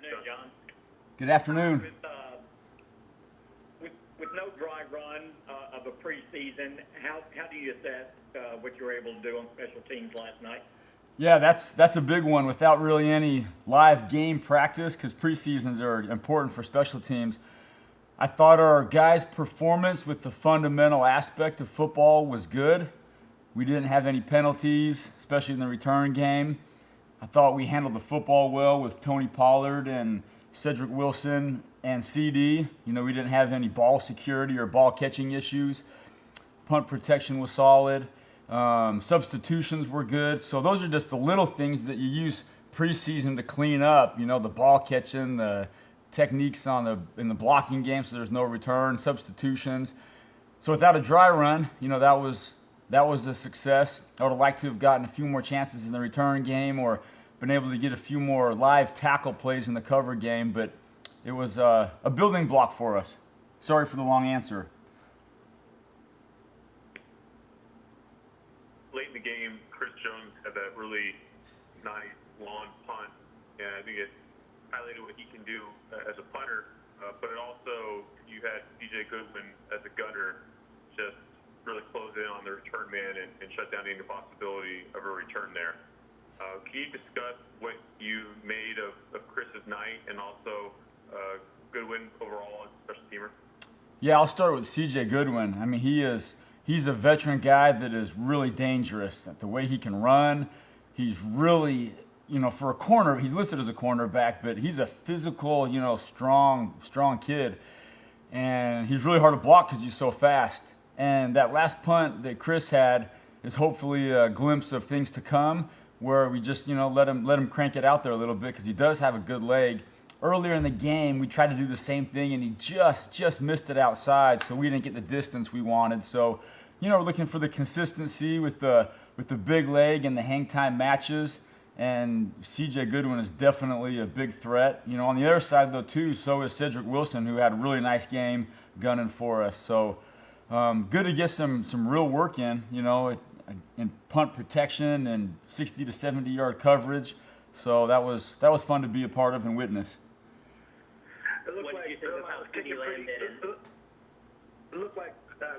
afternoon, John. Good afternoon. With no dry run of a preseason, how do you assess what you were able to do on special teams last night? Yeah, that's a big one without really any live game practice because preseasons are important for special teams. I thought our guys' performance with the fundamental aspect of football was good. We didn't have any penalties, especially in the return game. I thought we handled the football well with Tony Pollard and Cedric Wilson and CD. You know, we didn't have any ball security or ball catching issues. Punt protection was solid. Substitutions were good. So those are just the little things that you use preseason to clean up. You know, the ball catching, the techniques in the blocking game, so there's no return, substitutions. So without a dry run, you know, that was a success. I would have liked to have gotten a few more chances in the return game or been able to get a few more live tackle plays in the cover game, but it was a building block for us. Sorry for the long answer. Late in the game, Chris Jones had that really nice long punt, and I think it highlighted what he can do as a punter, but it also, you had DJ Goodwin as a gunner just really close in on the return man and shut down any possibility of a return there. Can you discuss what you made of Chris's night and also Goodwin overall as a special teamer? Yeah, I'll start with CJ Goodwin. I mean, he's a veteran guy that is really dangerous. The way he can run, he's really, you know, for a corner, he's listed as a cornerback, but he's a physical, you know, strong kid. And he's really hard to block because he's so fast. And that last punt that Chris had is hopefully a glimpse of things to come, where we just, you know, let him crank it out there a little bit because he does have a good leg. Earlier in the game, we tried to do the same thing, and he just missed it outside, so we didn't get the distance we wanted. So, you know, we're looking for the consistency with the big leg and the hang time matches. And C.J. Goodwin is definitely a big threat. You know, on the other side, though, too, so is Cedric Wilson, who had a really nice game gunning for us. So good to get some real work in, you know, in punt protection and 60 to 70-yard coverage. So that was fun to be a part of and witness. It looked like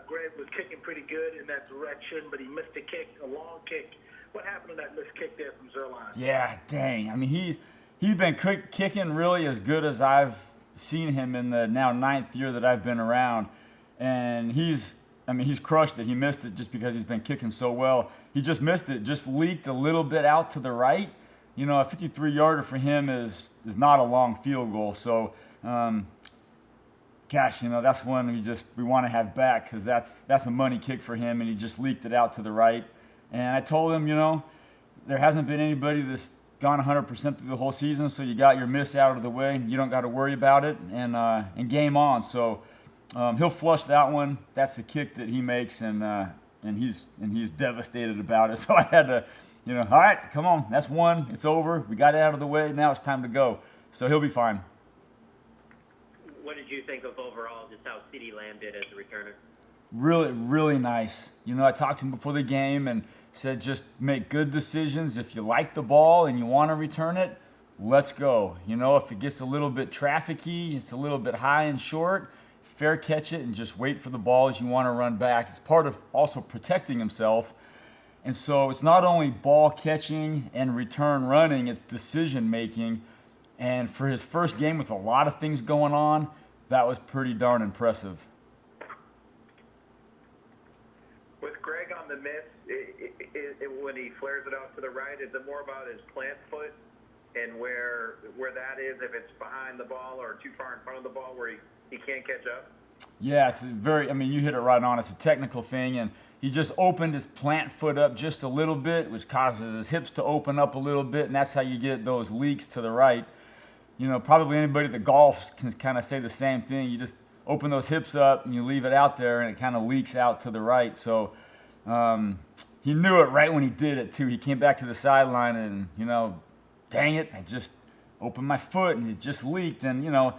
Greg was kicking pretty good in that direction, but he missed a kick, a long kick. What happened to that missed kick there from Zerline? Yeah, dang. I mean, he's been kicking really as good as I've seen him in the now 9th year that I've been around. And he's crushed it. He missed it just because he's been kicking so well. He just missed it, just leaked a little bit out to the right. You know, a 53-yarder for him is not a long field goal. So, gosh, you know, that's one we want to have back because that's a money kick for him, and he just leaked it out to the right. And I told him, you know, there hasn't been anybody that's gone 100% through the whole season, so you got your miss out of the way. You don't got to worry about it, and game on. So he'll flush that one. That's the kick that he makes, and he's devastated about it. So I had to, you know, all right, come on, that's one. It's over. We got it out of the way. Now it's time to go. So he'll be fine. What did you think of overall just how CeeDee Lamb did as a returner? Really, really nice. You know, I talked to him before the game and said just make good decisions. If you like the ball and you want to return it, let's go. You know, if it gets a little bit trafficky, it's a little bit high and short, fair catch it and just wait for the ball as you want to run back. It's part of also protecting himself. And so it's not only ball catching and return running, it's decision making. And for his first game with a lot of things going on, that was pretty darn impressive. With Greg on the miss, when he flares it out to the right, is it more about his plant foot and where that is, if it's behind the ball or too far in front of the ball where he can't catch up? Yeah, it's you hit it right on. It's a technical thing, and he just opened his plant foot up just a little bit, which causes his hips to open up a little bit, and that's how you get those leaks to the right. You know, probably anybody that golfs can kind of say the same thing. You just open those hips up and you leave it out there, and it kind of leaks out to the right. So he knew it right when he did it, too. He came back to the sideline and, you know, dang it, I just opened my foot and it just leaked. And, you know,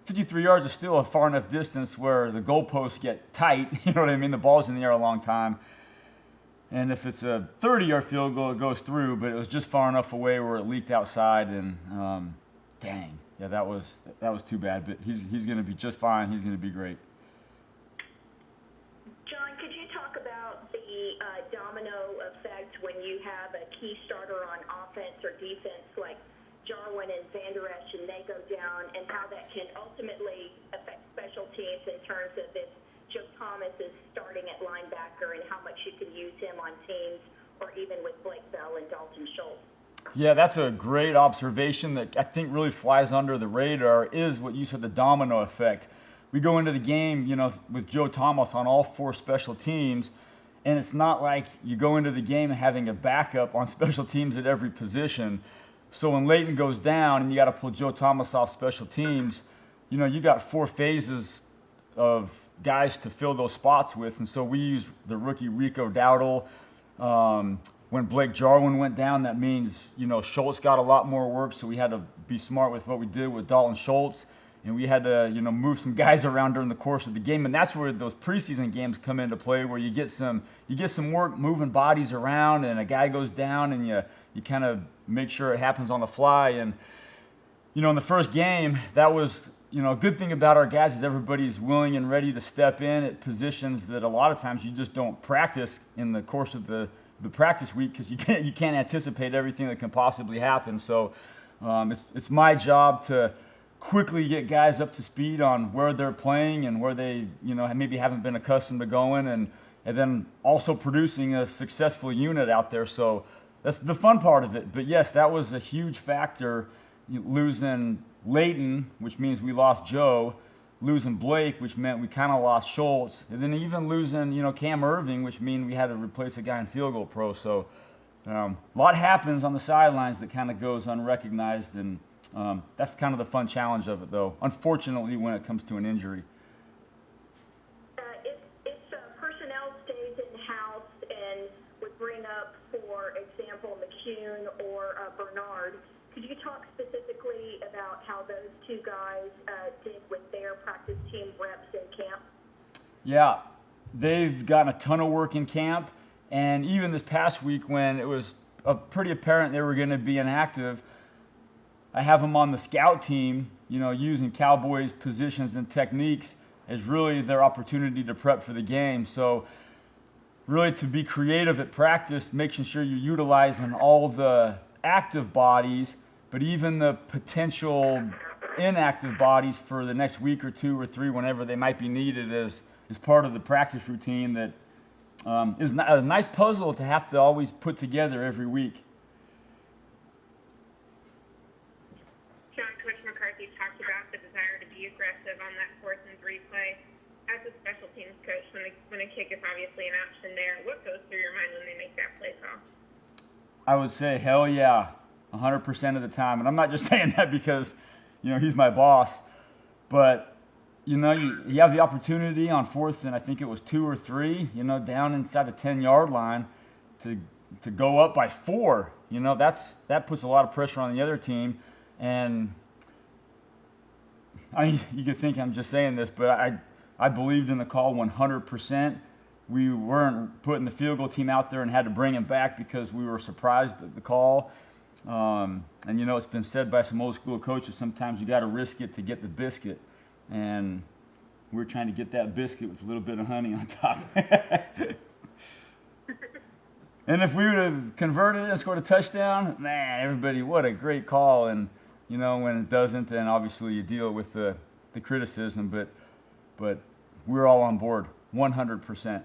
53 yards is still a far enough distance where the goalposts get tight. You know what I mean? The ball's in the air a long time. And if it's a 30-yard field goal, it goes through, but it was just far enough away where it leaked outside. And dang. Yeah, that was too bad. But he's going to be just fine. He's going to be great. John, could you talk about the domino effect when you have a key starter on offense or defense like Jarwin and Vander Esch and they go down, and how that can ultimately affect special teams in terms of if Joe Thomas is starting at linebacker and how much you can use him on teams, or even with Blake Bell and Dalton Schultz? Yeah, that's a great observation that I think really flies under the radar, is what you said, the domino effect. We go into the game, with Joe Thomas on all 4 special teams, and it's not like you go into the game having a backup on special teams at every position. So when Leighton goes down and you got to pull Joe Thomas off special teams, you got 4 phases of guys to fill those spots with. And so we use the rookie Rico Dowdle. When Blake Jarwin went down, that means, Schultz got a lot more work, so we had to be smart with what we did with Dalton Schultz. And we had to, move some guys around during the course of the game. And that's where those preseason games come into play, where you get some work moving bodies around, and a guy goes down, and you kind of make sure it happens on the fly. And, in the first game, that was, a good thing about our guys is everybody's willing and ready to step in at positions that a lot of times you just don't practice in the course of the practice week, because you can't anticipate everything that can possibly happen. So it's my job to quickly get guys up to speed on where they're playing and where they, maybe haven't been accustomed to going, and then also producing a successful unit out there. So that's the fun part of it. But yes, that was a huge factor, losing Leighton, which means we lost Joe, losing Blake, which meant we kind of lost Schultz, and then even losing, Cam Irving, which means we had to replace a guy in field goal pro. So a lot happens on the sidelines that kind of goes unrecognized, and that's kind of the fun challenge of it, though, unfortunately, when it comes to an injury. If personnel stays in-house and would bring up, for example, McCune or Bernard, could you talk specifically about how those 2 guys did with their practice team reps in camp? Yeah, they've gotten a ton of work in camp, and even this past week when it was pretty apparent they were going to be inactive, I have them on the scout team, using Cowboys positions and techniques as really their opportunity to prep for the game. So really to be creative at practice, making sure you're utilizing all the active bodies, but even the potential inactive bodies for the next week or 2 or 3, whenever they might be needed, as part of the practice routine that is a nice puzzle to have to always put together every week. You talked about the desire to be aggressive on that 4th and 3 play. As a special teams coach, when a kick is obviously an option there, what goes through your mind when they make that play call? I would say, hell yeah, 100% of the time. And I'm not just saying that because, he's my boss. But, you have the opportunity on 4th and I think it was 2 or 3, down inside the 10-yard line to go up by 4. That puts a lot of pressure on the other team. And you could think I'm just saying this, but I believed in the call 100%. We weren't putting the field goal team out there and had to bring him back because we were surprised at the call. And, it's been said by some old school coaches, sometimes you got to risk it to get the biscuit. And we're trying to get that biscuit with a little bit of honey on top. And if we would have converted it and scored a touchdown, man, everybody, what a great call. And when it doesn't, then obviously you deal with the criticism, but we're all on board 100%.